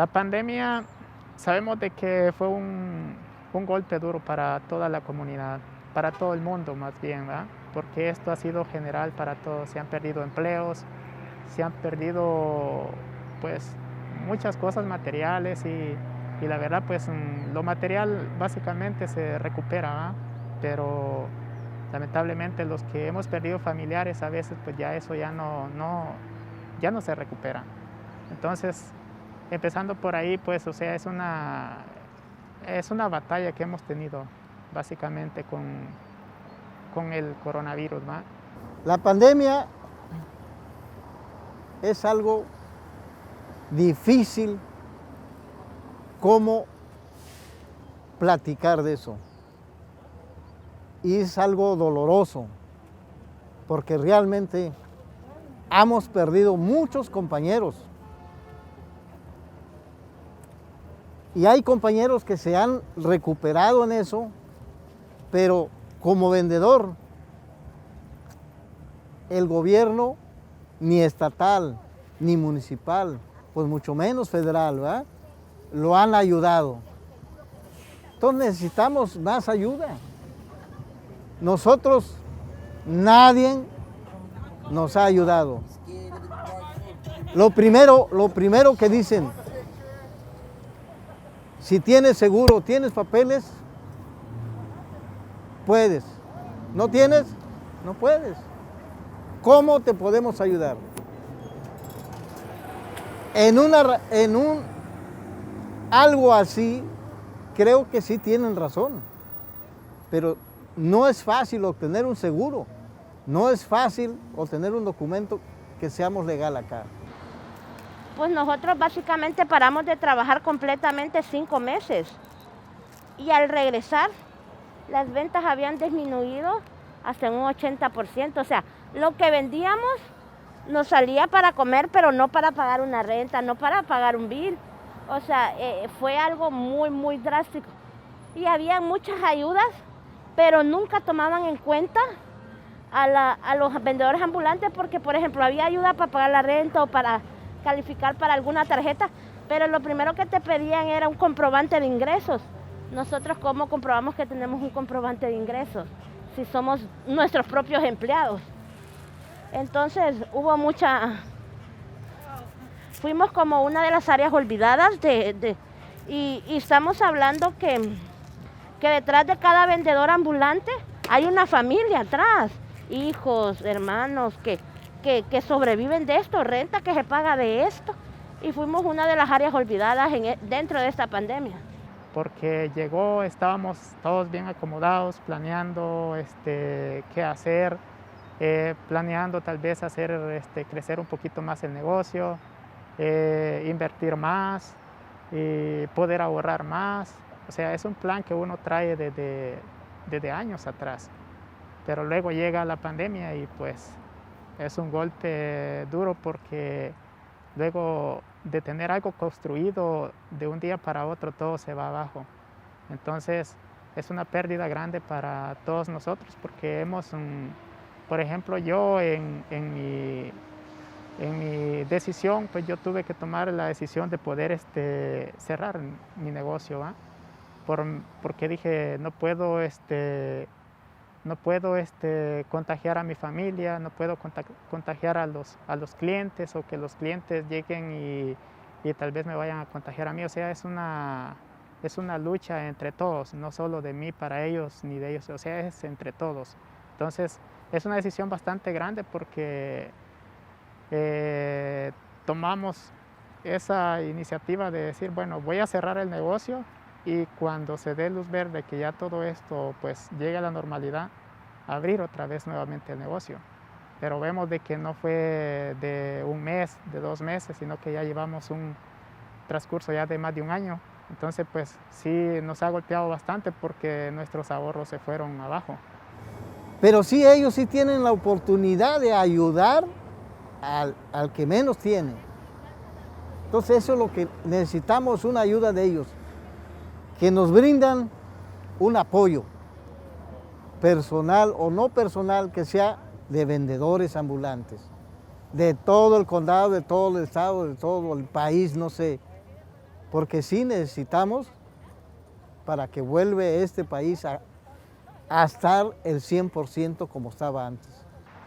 La pandemia sabemos de que fue un golpe duro para toda la comunidad, para todo el mundo más bien, ¿verdad? Porque esto ha sido general para todos. Se han perdido empleos, se han perdido pues muchas cosas materiales y la verdad pues lo material básicamente se recupera, ¿verdad? Pero lamentablemente los que hemos perdido familiares a veces pues ya eso ya no se recupera. Entonces, empezando por ahí, pues, o sea, es una batalla que hemos tenido básicamente con el coronavirus, ¿va? La pandemia es algo difícil cómo platicar de eso. Y es algo doloroso, porque realmente hemos perdido muchos compañeros. Y hay compañeros que se han recuperado en eso, pero como vendedor, el gobierno, ni estatal, ni municipal, pues mucho menos federal, ¿verdad?, lo han ayudado. Entonces necesitamos más ayuda. Nosotros, nadie nos ha ayudado. Lo primero que dicen, si tienes seguro, tienes papeles, puedes. ¿No tienes? No puedes. ¿Cómo te podemos ayudar? En algo así, creo que sí tienen razón, pero no es fácil obtener un seguro, no es fácil obtener un documento que seamos legal acá. Pues nosotros básicamente paramos de trabajar completamente 5 meses y al regresar las ventas habían disminuido hasta un 80%, o sea, lo que vendíamos nos salía para comer, pero no para pagar una renta, no para pagar un bill. O sea, fue algo muy drástico. Y había muchas ayudas, pero nunca tomaban en cuenta a los vendedores ambulantes porque, por ejemplo, había ayuda para pagar la renta o para calificar para alguna tarjeta, pero lo primero que te pedían era un comprobante de ingresos. Nosotros, ¿cómo comprobamos que tenemos un comprobante de ingresos si somos nuestros propios empleados? Entonces hubo fuimos como una de las áreas olvidadas y estamos hablando que detrás de cada vendedor ambulante hay una familia atrás, hijos, hermanos que sobreviven de esto, renta que se paga de esto, y fuimos una de las áreas olvidadas dentro de esta pandemia. Porque llegó, estábamos todos bien acomodados, planeando qué hacer, planeando tal vez hacer crecer un poquito más el negocio, invertir más y poder ahorrar más. O sea, es un plan que uno trae desde años atrás, pero luego llega la pandemia y pues es un golpe duro porque luego de tener algo construido de un día para otro todo se va abajo. Entonces es una pérdida grande para todos nosotros porque por ejemplo, yo en mi decisión, pues yo tuve que tomar la decisión de poder cerrar mi negocio, ¿va? Porque dije, no puedo contagiar a mi familia, no puedo contagiar a los clientes o que los clientes lleguen y tal vez me vayan a contagiar a mí. O sea, es una lucha entre todos, no solo de mí para ellos ni de ellos, o sea, es entre todos. Entonces, es una decisión bastante grande porque tomamos esa iniciativa de decir, bueno, voy a cerrar el negocio y cuando se dé luz verde que ya todo esto pues llegue a la normalidad, abrir otra vez nuevamente el negocio. Pero vemos de que no fue de un mes, de 2 meses, sino que ya llevamos un transcurso ya de más de un año. Entonces pues sí nos ha golpeado bastante porque nuestros ahorros se fueron abajo. Pero sí, ellos sí tienen la oportunidad de ayudar al que menos tiene. Entonces eso es lo que necesitamos, una ayuda de ellos, que nos brindan un apoyo personal o no personal, que sea de vendedores ambulantes, de todo el condado, de todo el estado, de todo el país, no sé. porque sí necesitamos para que vuelva este país a estar el 100% como estaba antes.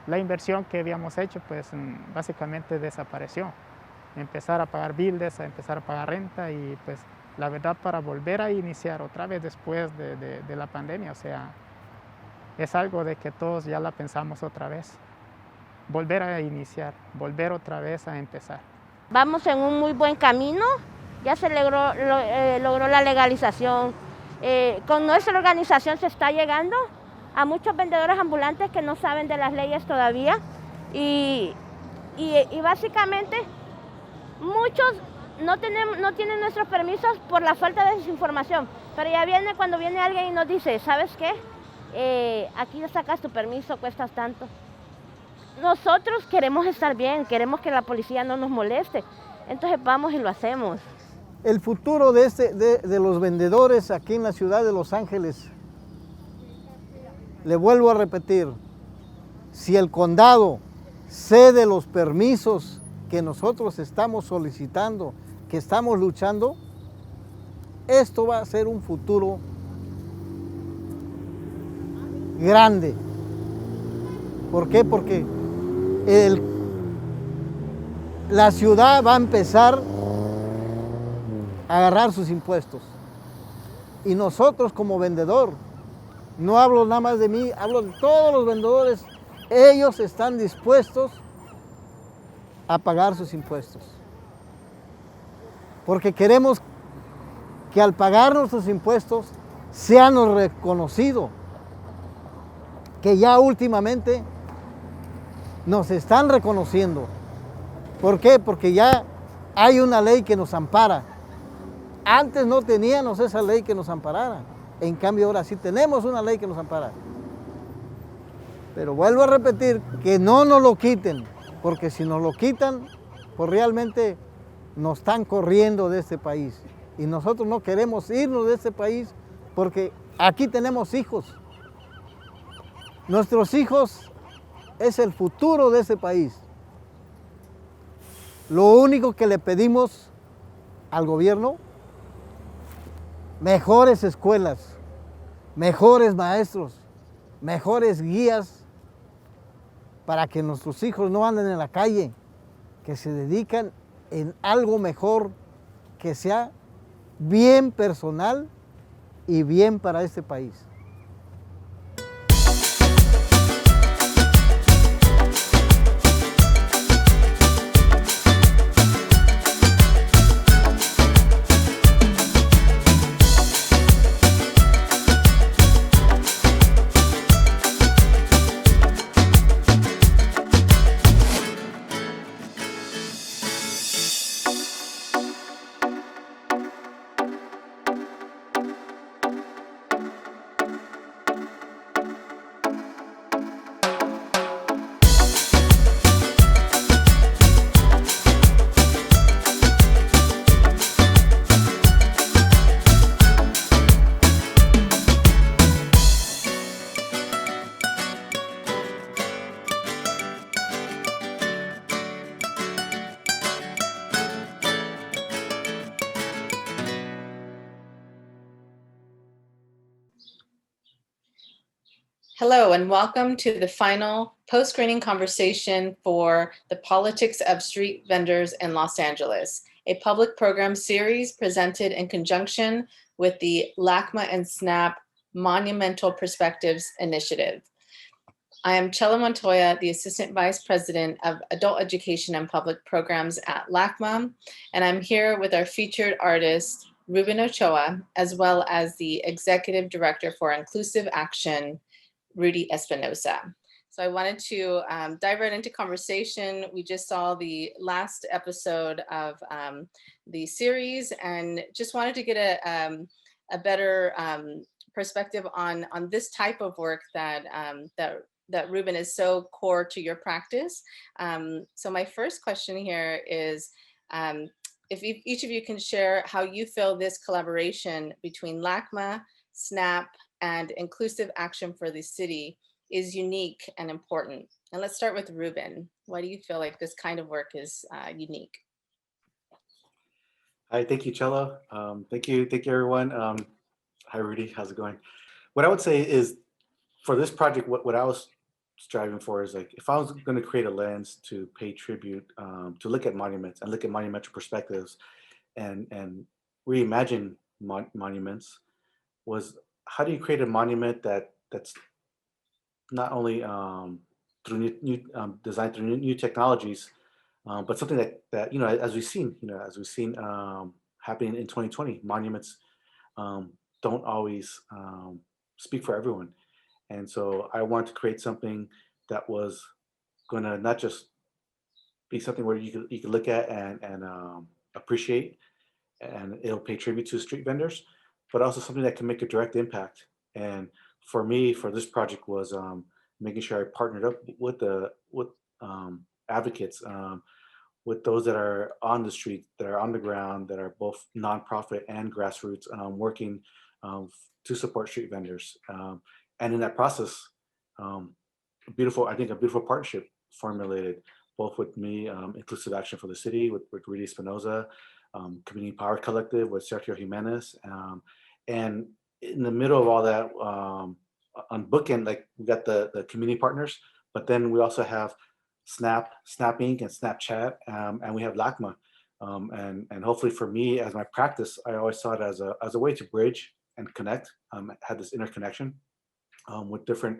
La inversión que habíamos hecho, pues básicamente desapareció. Empezar a pagar bildes, a empezar a pagar renta y pues la verdad para volver a iniciar otra vez después de la pandemia, o sea, es algo de que todos ya la pensamos otra vez. Volver a iniciar, volver otra vez a empezar. Vamos en un muy buen camino, ya se logró la legalización. Con nuestra organización se está llegando a muchos vendedores ambulantes que no saben de las leyes todavía y básicamente muchos no tienen nuestros permisos por la falta de desinformación, pero ya cuando viene alguien y nos dice, ¿sabes qué? Aquí sacas tu permiso, cuestas tanto. Nosotros queremos estar bien, queremos que la policía no nos moleste, entonces vamos y lo hacemos. El futuro de los vendedores aquí en la ciudad de Los Ángeles, le vuelvo a repetir, si el condado cede los permisos que nosotros estamos solicitando, que estamos luchando, esto va a ser un futuro grande. ¿Por qué? Porque la ciudad va a empezar a agarrar sus impuestos. Y nosotros como vendedor, no hablo nada más de mí, hablo de todos los vendedores, ellos están dispuestos a pagar sus impuestos. Porque queremos que al pagar nuestros impuestos sean reconocidos, que ya últimamente nos están reconociendo. ¿Por qué? Porque ya hay una ley que nos ampara. Antes no teníamos esa ley que nos amparara. En cambio ahora sí tenemos una ley que nos ampara. Pero vuelvo a repetir, que no nos lo quiten, porque si nos lo quitan, pues realmente nos están corriendo de este país. Y nosotros no queremos irnos de este país porque aquí tenemos hijos. Nuestros hijos es el futuro de este país. Lo único que le pedimos al gobierno, mejores escuelas, mejores maestros, mejores guías para que nuestros hijos no anden en la calle, que se dedican en algo mejor, que sea bien personal y bien para este país. Hello, and welcome to the final post-screening conversation for The Politics of Street Vendors in Los Angeles, a public program series presented in conjunction with the LACMA and SNAP Monumental Perspectives Initiative. I am Chela Montoya, the Assistant Vice President of Adult Education and Public Programs at LACMA, and I'm here with our featured artist, Ruben Ochoa, as well as the Executive Director for Inclusive Action, Rudy Espinosa. So I wanted to dive right into conversation. We just saw the last episode of the series and just wanted to get a better perspective on this type of work that Ruben is so core to your practice. So my first question here is, if each of you can share how you feel this collaboration between LACMA, SNAP, and Inclusive Action for the City is unique and important. And let's start with Ruben. Why do you feel like this kind of work is unique? Hi, thank you, Cello. Thank you, everyone. Hi, Rudy. How's it going? What I would say is, for this project, what I was striving for is, like, if I was going to create a lens to pay tribute, to look at monuments and look at monumental perspectives, and reimagine monuments, was how do you create a monument that's not only through designed through new technologies, but something that as we've seen happening in 2020, monuments don't always speak for everyone, and so I wanted to create something that was going to not just be something where you could look at and appreciate, and it'll pay tribute to street vendors, but also something that can make a direct impact. And for me, for this project, was making sure I partnered up with advocates, with those that are on the street, that are on the ground, that are both nonprofit and grassroots, working to support street vendors. And in that process, I think a beautiful partnership formulated, both with me, Inclusive Action for the City, with Rudy Espinoza, Community Power Collective with Sergio Jimenez. And in the middle of all that, on bookend, like, we got the community partners, but then we also have Snap Inc. and Snapchat, and we have LACMA. And hopefully, for me, as my practice, I always saw it as a way to bridge and connect, had this interconnection with different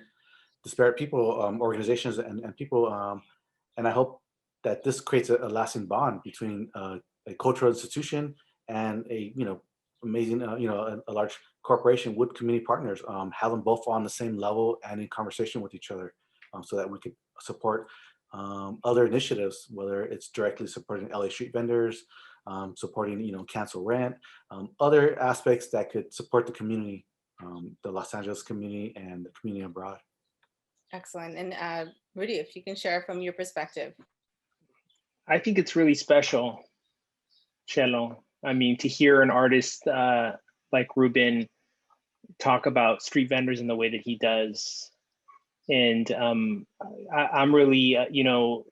disparate people, organizations, and people. And I hope that this creates a lasting bond between a cultural institution and a amazing a large corporation with community partners. Have them both on the same level and in conversation with each other, so that we could support other initiatives, whether it's directly supporting LA street vendors, supporting cancel rent, other aspects that could support the community, the Los Angeles community and the community abroad. Excellent. And Rudy, if you can share from your perspective. I think it's really special, Cello. I mean, to hear an artist like Ruben talk about street vendors in the way that he does. And I'm really,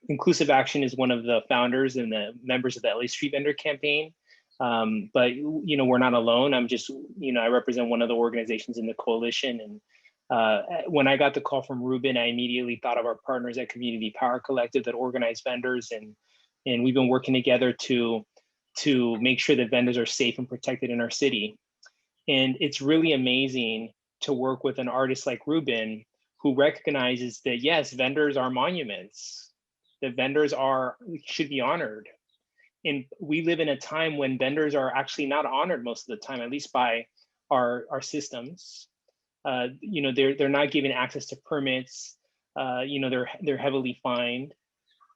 Inclusive Action is one of the founders and the members of the LA Street Vendor Campaign. But, we're not alone. I'm just, I represent one of the organizations in the coalition. And when I got the call from Ruben, I immediately thought of our partners at Community Power Collective that organize vendors. And we've been working together to make sure that vendors are safe and protected in our city. And it's really amazing to work with an artist like Ruben, who recognizes that, yes, vendors are monuments, that vendors should be honored. And we live in a time when vendors are actually not honored most of the time, at least by our systems. They're not given access to permits. They're heavily fined.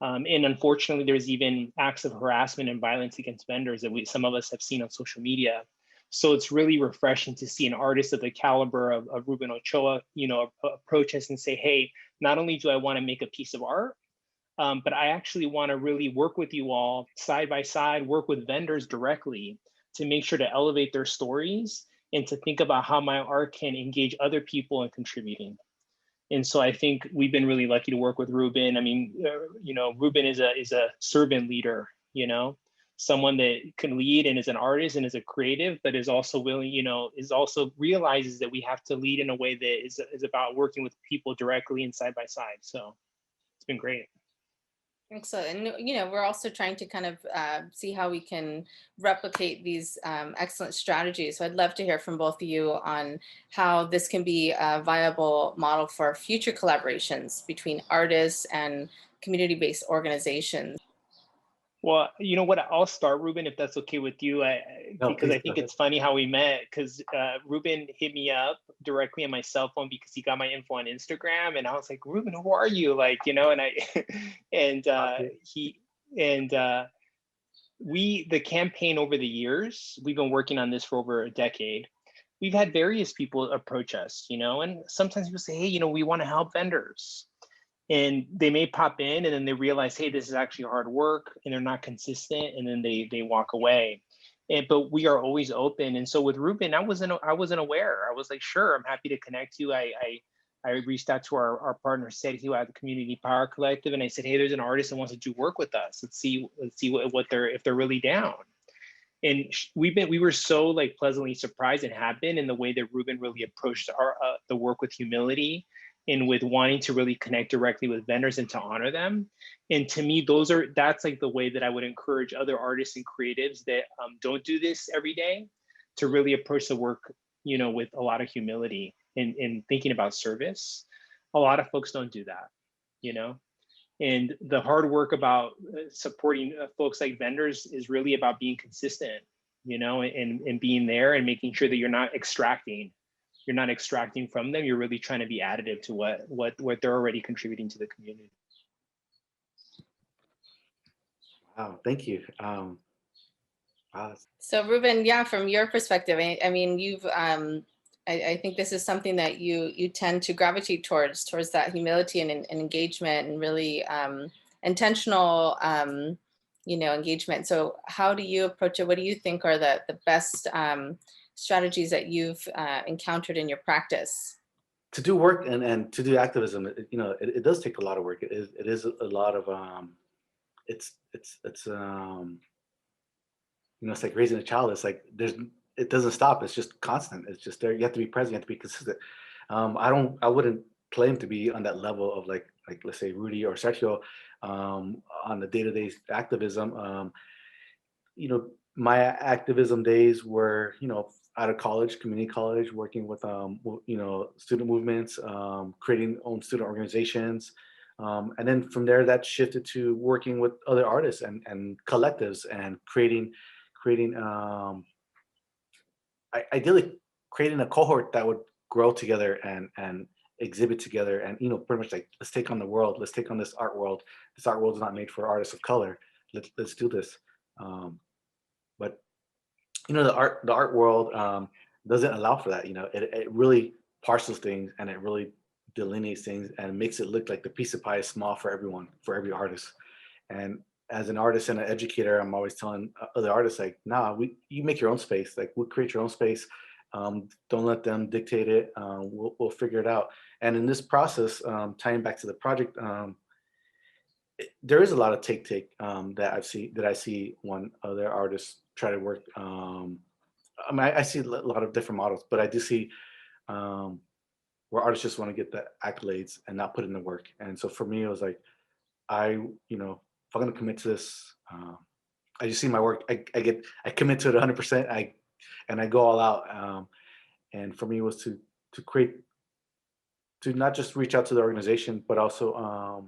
And unfortunately, there's even acts of harassment and violence against vendors that some of us have seen on social media. So it's really refreshing to see an artist of the caliber of Ruben Ochoa, approach us and say, hey, not only do I want to make a piece of art, but I actually want to really work with you all side by side, work with vendors directly to make sure to elevate their stories and to think about how my art can engage other people in contributing. And so I think we've been really lucky to work with Ruben. I mean, Ruben is a servant leader, someone that can lead and is an artist and is a creative, but is also willing, is also realizes that we have to lead in a way that is about working with people directly and side by side. So it's been great. Excellent. And, we're also trying to kind of see how we can replicate these excellent strategies. So I'd love to hear from both of you on how this can be a viable model for future collaborations between artists and community-based organizations. Well, you know what? I'll start, Ruben, if that's okay with you, because I think it's funny how we met. Because Ruben hit me up directly on my cell phone because he got my info on Instagram, and I was like, Ruben, who are you? Like, and I, the campaign over the years, we've been working on this for over a decade. We've had various people approach us, and sometimes people say, hey, we want to help vendors. And they may pop in and then they realize, hey, this is actually hard work, and they're not consistent, and then they walk away. But we are always open. And so with Ruben, I wasn't aware. I was like, sure, I'm happy to connect you. I reached out to our partner, said he had the Community Power Collective, and I said, hey, there's an artist that wants to do work with us. Let's see if they're really down. And we were so like pleasantly surprised and have been in the way that Ruben really approached our the work with humility and with wanting to really connect directly with vendors and to honor them. And to me, that's like the way that I would encourage other artists and creatives that don't do this every day to really approach the work, you know, with a lot of humility and thinking about service. A lot of folks don't do that, you know. And the hard work about supporting folks like vendors is really about being consistent, you know, and being there and making sure that you're not extracting from them. You're really trying to be additive to what they're already contributing to the community. Wow, thank you. So Ruben, yeah, from your perspective, I mean, you've, I think this is something that you tend to gravitate towards that humility and engagement and really intentional, you know, engagement. So how do you approach it? What do you think are the best strategies that you've encountered in your practice? To do work and to do activism, you know, it does take a lot of work. It is a lot of it's you know, it's like raising a child. It's like it doesn't stop. It's just constant. It's just there. You have to be present. You have to be consistent. I wouldn't claim to be on that level of like let's say Rudy or Sergio on the day-to-day activism. You know, my activism days were, you know, out of college, community college, working with you know, student movements, creating own student organizations. And then from there, that shifted to working with other artists and collectives and creating ideally creating a cohort that would grow together and exhibit together, and, you know, pretty much like, let's take on the world, let's take on this art world. This art world is not made for artists of color. Let's do this. But you know, the art world doesn't allow for that. You know, it really parcels things and it really delineates things and makes it look like the piece of pie is small for everyone, for every artist. And as an artist and an educator, I'm always telling other artists, like, nah, you make your own space. Like, we'll create your own space. Don't let them dictate it. We'll figure it out. And in this process, tying back to the project, there is a lot of take that I see when other artists try to work. I mean, I see a lot of different models, but I do see where artists just want to get the accolades and not put in the work. And so for me, it was like, you know, if I'm going to commit to this, I just see my work. I commit to it 100%. And I go all out. And for me, it was to not just reach out to the organization, but also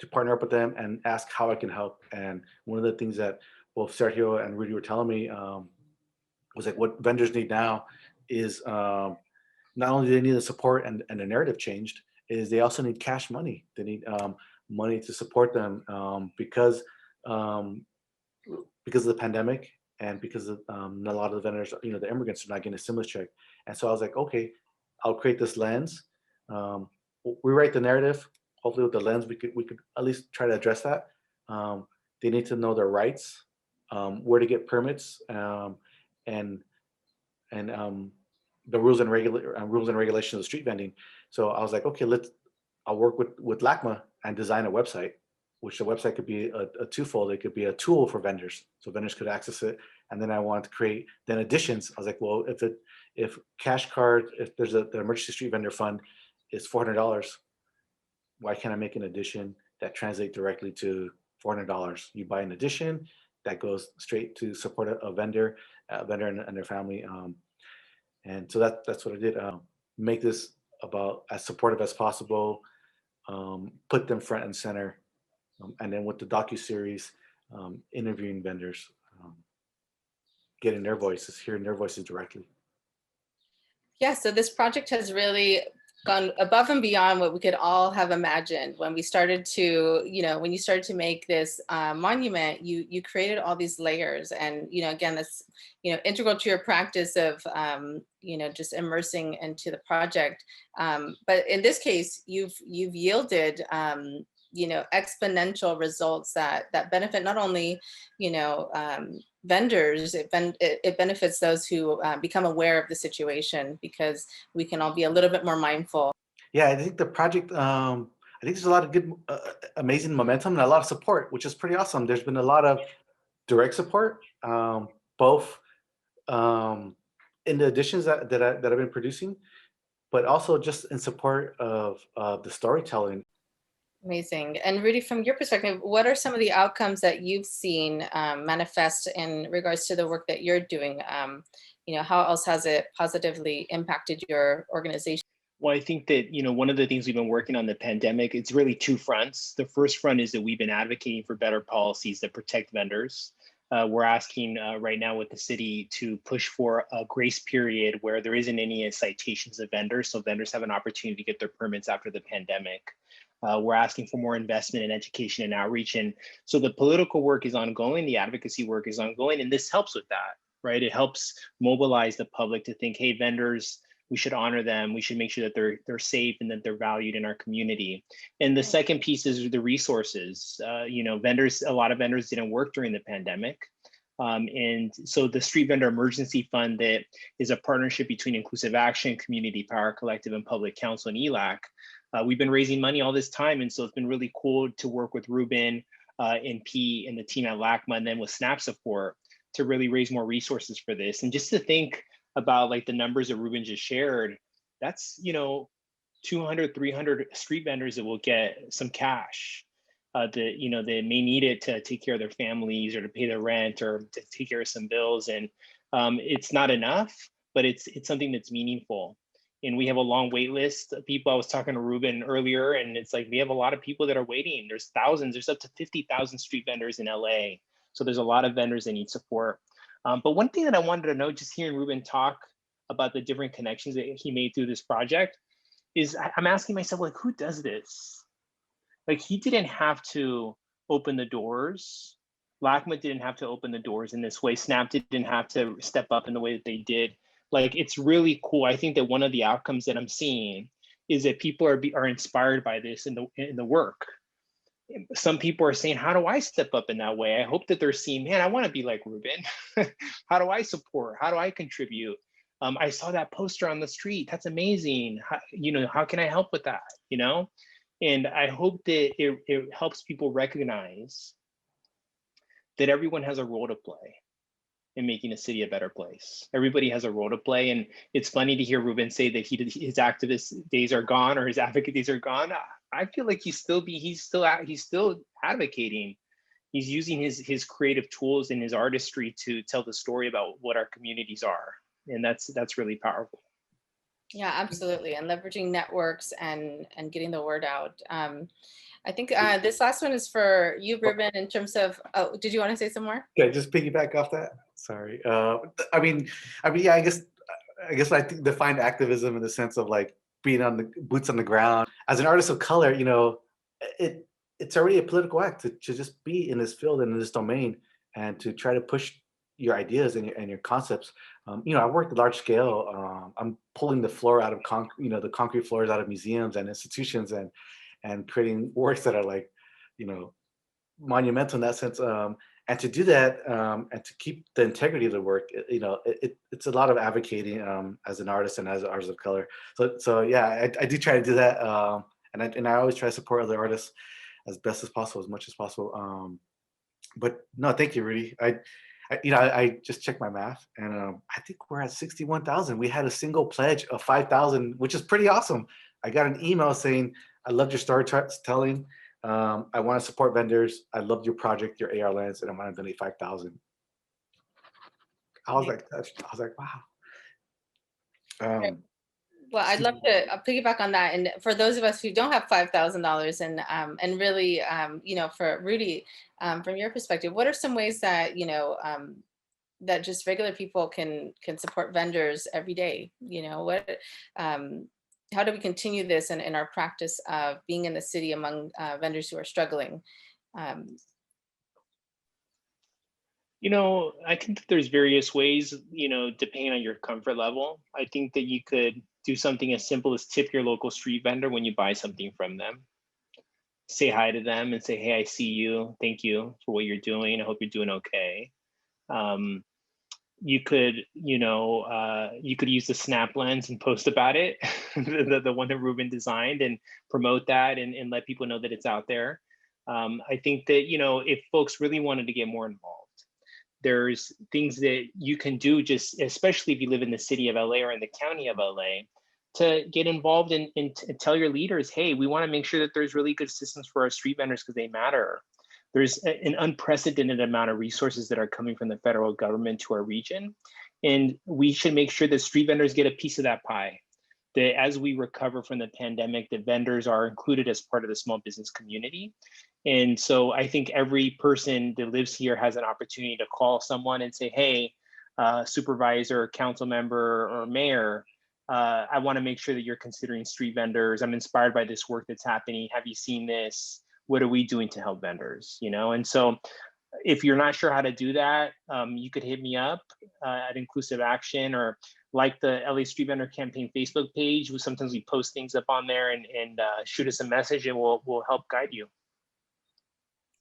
to partner up with them and ask how I can help. And one of the things that both Sergio and Rudy were telling me was like, what vendors need now is not only do they need the support and the narrative changed, is they also need cash money. They need money to support them because of the pandemic and because of a lot of the vendors, you know, the immigrants are not getting a stimulus check. And so I was like, okay, I'll create this lens. We write the narrative. Hopefully with the lens, we could at least try to address that. They need to know their rights, where to get permits, and the rules and regulations of street vending. So I was like, okay, I'll work with LACMA and design a website, which the website could be a twofold. It could be a tool for vendors, so vendors could access it. And then I wanted to create then additions. I was like, well, if cash card, if there's the emergency street vendor fund is $400, why can't I make an addition that translates directly to $400? You buy an addition that goes straight to support a vendor and their family. And so that's what I did. Make this about as supportive as possible. Put them front and center, and then with the docu-series, interviewing vendors, getting their voices, hearing their voices directly. Yeah, so this project has really gone above and beyond what we could all have imagined when we started to, you know, when you started to make this monument. You created all these layers, and, you know, again, that's, you know, integral to your practice of, you know, just immersing into the project. But in this case, you've yielded, you know, exponential results that benefit not only, you know, vendors, it benefits those who become aware of the situation, because we can all be a little bit more mindful. Yeah, I think the project, I think there's a lot of good, amazing momentum and a lot of support, which is pretty awesome. There's been a lot of direct support, both in the editions that I've been producing, but also just in support of the storytelling. Amazing. And Rudy, from your perspective, what are some of the outcomes that you've seen manifest in regards to the work that you're doing? How else has it positively impacted your organization? Well, I think that, one of the things we've been working on the pandemic, it's really two fronts. The first front is that we've been advocating for better policies that protect vendors. We're asking right now with the city to push for a grace period where there isn't any citations of vendors, so vendors have an opportunity to get their permits after the pandemic. We're asking for more investment in education and outreach. And so the political work is ongoing, the advocacy work is ongoing, and this helps with that, right? It helps mobilize the public to think, hey, vendors, we should honor them. We should make sure that they're safe and that they're valued in our community. And the second piece is the resources. Vendors, a lot of vendors didn't work during the pandemic. And so the Street Vendor Emergency Fund, that is a partnership between Inclusive Action, Community Power Collective, and Public Council and ELAC. We've been raising money all this time. And so it's been really cool to work with Ruben and P and the team at LACMA, and then with SNAP support to really raise more resources for this. And just to think about like the numbers that Ruben just shared, that's 200, 300 street vendors that will get some cash that they may need it to take care of their families or to pay their rent or to take care of some bills. And it's not enough, but it's something that's meaningful. And we have a long wait list of people. I was talking to Ruben earlier, and it's like we have a lot of people that are waiting. There's thousands, there's up to 50,000 street vendors in LA. So there's a lot of vendors that need support. But one thing that I wanted to know, just hearing Ruben talk about the different connections that he made through this project, is I'm asking myself, like, who does this? Like, he didn't have to open the doors. LACMA didn't have to open the doors in this way. SNAP didn't have to step up in the way that they did. Like, it's really cool. I think that one of the outcomes that I'm seeing is that people are inspired by this in the work. Some people are saying, how do I step up in that way? I hope that they're seeing, man, I want to be like Ruben. How do I support? How do I contribute? I saw that poster on the street. That's amazing. How can I help with that? And I hope that it helps people recognize that everyone has a role to play in making a city a better place. Everybody has a role to play. And it's funny to hear Ruben say that his activist days are gone or his advocate days are gone. I feel like he's still advocating. He's using his creative tools and his artistry to tell the story about what our communities are. And that's really powerful. Yeah, absolutely. And leveraging networks and getting the word out. I think this last one is for you, Ruben, in terms of, did you want to say some more? Yeah, just piggyback off that. Sorry. Yeah, I guess I think define activism in the sense of like being on the boots on the ground. As an artist of color, it's already a political act to just be in this field and in this domain and to try to push your ideas and your concepts. I worked large scale. I'm pulling the floor out of the concrete floors out of museums and institutions and creating works that are like, monumental in that sense. And to do that and to keep the integrity of the work, it's a lot of advocating as an artist and as an artist of color. So yeah, I do try to do that, and I always try to support other artists as best as possible, as much as possible. But no, thank you, Rudy. I just checked my math, and I think we're at 61,000. We had a single pledge of 5,000, which is pretty awesome. I got an email saying, "I loved your storytelling. I want to support vendors. I loved your project, your AR lens, and I want to donate 5,000." I was like touched. I was like, wow. Well, I'd love to piggyback on that. And for those of us who don't have $5,000 and really, for Rudy, from your perspective, what are some ways that, that just regular people can support vendors every day? How do we continue this in our practice of being in the city among vendors who are struggling? I think that there's various ways, depending on your comfort level. I think that you could do something as simple as tip your local street vendor when you buy something from them. Say hi to them and say, "Hey, I see you. Thank you for what you're doing. I hope you're doing okay." You could, you could use the Snap lens and post about it, the one that Ruben designed, and promote that and let people know that it's out there. I think that, if folks really wanted to get more involved, There's things that you can do, just especially if you live in the city of LA or in the county of LA, to get involved and tell your leaders, hey, we want to make sure that there's really good systems for our street vendors because they matter. There's an unprecedented amount of resources that are coming from the federal government to our region. And we should make sure that street vendors get a piece of that pie. That as we recover from the pandemic, the vendors are included as part of the small business community. And so I think every person that lives here has an opportunity to call someone and say, hey, supervisor, council member, or mayor, I want to make sure that you're considering street vendors. I'm inspired by this work that's happening. Have you seen this? What are we doing to help vendors? You know, and so if you're not sure how to do that, you could hit me up at Inclusive Action, or like the LA Street Vendor Campaign Facebook page. Sometimes we post things up on there, and shoot us a message, and we'll help guide you.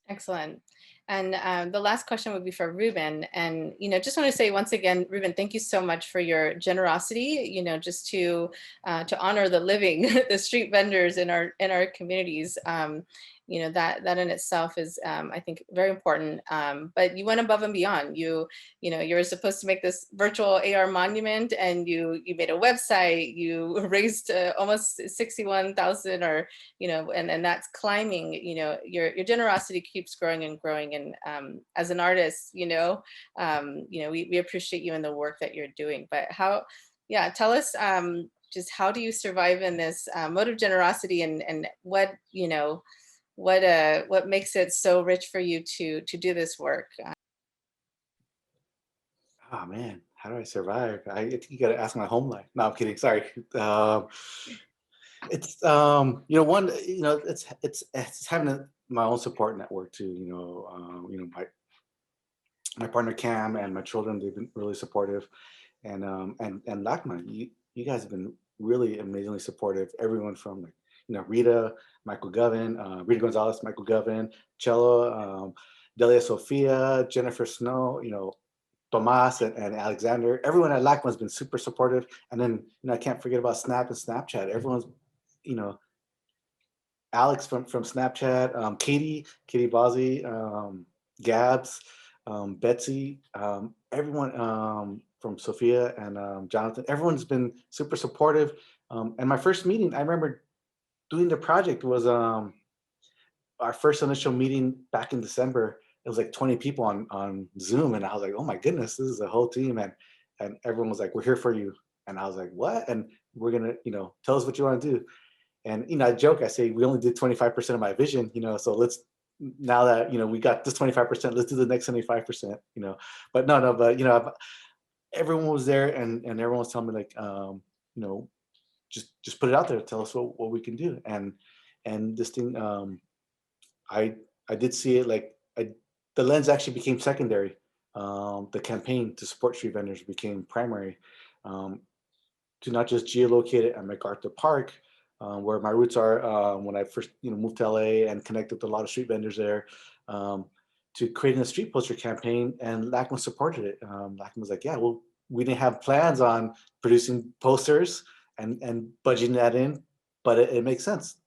Excellent. And the last question would be for Ruben. And, just want to say once again, Ruben, thank you so much for your generosity, just to honor the living, the street vendors in our communities. That in itself is, I think, very important. But you went above and beyond. You were supposed to make this virtual AR monument, and you made a website. You raised almost 61,000, or and that's climbing. Your generosity keeps growing and growing. And as an artist, we appreciate you and the work that you're doing. But tell us. Just how do you survive in this mode of generosity, and what makes it so rich for you to do this work? Oh man, how do I survive? I think you got to ask my home life. No, I'm kidding. Sorry. It's one, it's having my own support network too. My partner Cam and my children, they've been really supportive, and LACMA, you guys have been really amazingly supportive. Everyone from Rita, Michael Govin, Rita Gonzalez, Michael Govin, Cello, Delia Sophia, Jennifer Snow, Tomas and Alexander. Everyone at LACMA has been super supportive. And then I can't forget about Snap and Snapchat. Everyone's, Alex from Snapchat, Katie Bozzi, Gabs, Betsy, everyone from Sophia and Jonathan. Everyone's been super supportive. And my first meeting, I remember doing the project was our first initial meeting back in December. It was like 20 people on Zoom, and I was like, oh my goodness, this is a whole team, and everyone was like, we're here for you, and I was like, what? And we're gonna, tell us what you want to do. And I joke, I say we only did 25% of my vision, so let's, now that we got this 25%, let's do the next 75%, but no, everyone was there, and everyone was telling me like, just put it out there, tell us what we can do. And this thing, I did see it, like the lens actually became secondary. The campaign to support street vendors became primary, to not just geolocate it at MacArthur Park, where my roots are, when I first moved to LA and connected with a lot of street vendors there, to creating a street poster campaign, and LACMA supported it. LACMA was like, yeah, well, we didn't have plans on producing posters and budgeting that in, but it makes sense.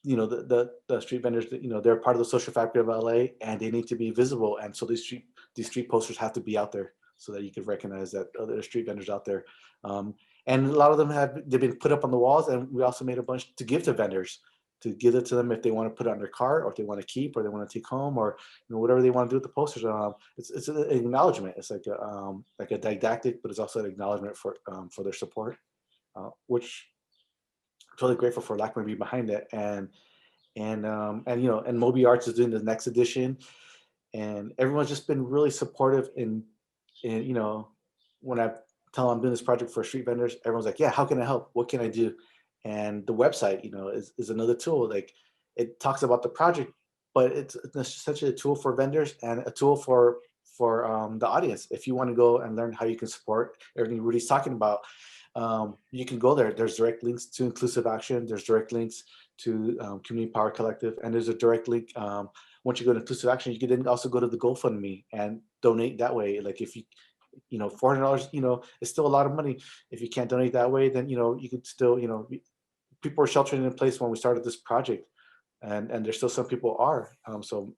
The street vendors, they're part of the social fabric of LA, and they need to be visible. And so these street posters have to be out there so that you can recognize that there are street vendors out there. And a lot of them they've been put up on the walls, and we also made a bunch to give to vendors, to give it to them if they want to put it on their cart, or if they want to keep, or they want to take home, or whatever they want to do with the posters. It's an acknowledgement. It's like a didactic, but it's also an acknowledgement for their support, which I'm totally grateful for LACMA being behind it. And Moby Arts is doing the next edition, and everyone's just been really supportive. In when I tell them I'm doing this project for street vendors, everyone's like, yeah, how can I help? What can I do? And the website, is another tool. Like, it talks about the project, but it's essentially a tool for vendors and a tool for the audience. If you want to go and learn how you can support everything Rudy's talking about, you can go there. There's direct links to Inclusive Action. There's direct links to Community Power Collective, and there's a direct link. Once you go to Inclusive Action, you can then also go to the GoFundMe and donate that way. Like, if you $400, it's still a lot of money. If you can't donate that way, then you could still, people were sheltering in place when we started this project, and there's still some people are. So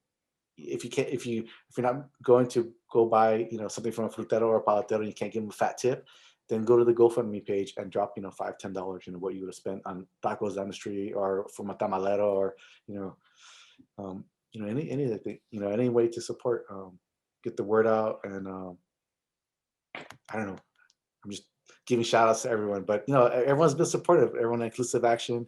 if you're not going to go buy, something from a frutero or a paletero, and you can't give them a fat tip, then go to the GoFundMe page and drop, $5, $10, what you would have spent on tacos down the street or from a tamalero, or, any of the, any way to support, get the word out. And I don't know, I'm just giving shout outs to everyone, but everyone's been supportive. Everyone at Inclusive Action,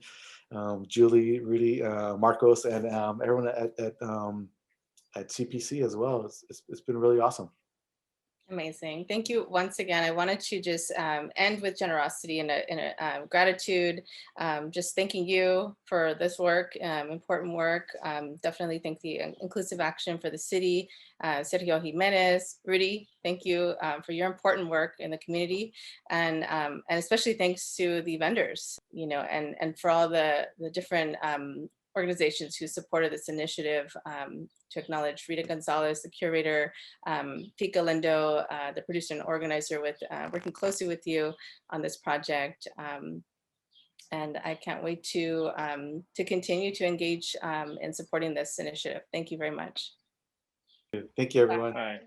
Julie, Rudy, Marcos, and everyone at CPC as well. It's been really awesome. Amazing. Thank you once again. I wanted to just end with generosity and gratitude. Just thanking you for this work, important work. Definitely thank the Inclusive Action for the city, Sergio Jimenez, Rudy. Thank you for your important work in the community, and especially thanks to the vendors, and for all the different organizations who supported this initiative. To acknowledge Rita Gonzalez, the curator, Pete Galindo, the producer and organizer, with working closely with you on this project. And I can't wait to continue to engage in supporting this initiative. Thank you very much. Thank you, everyone. Bye.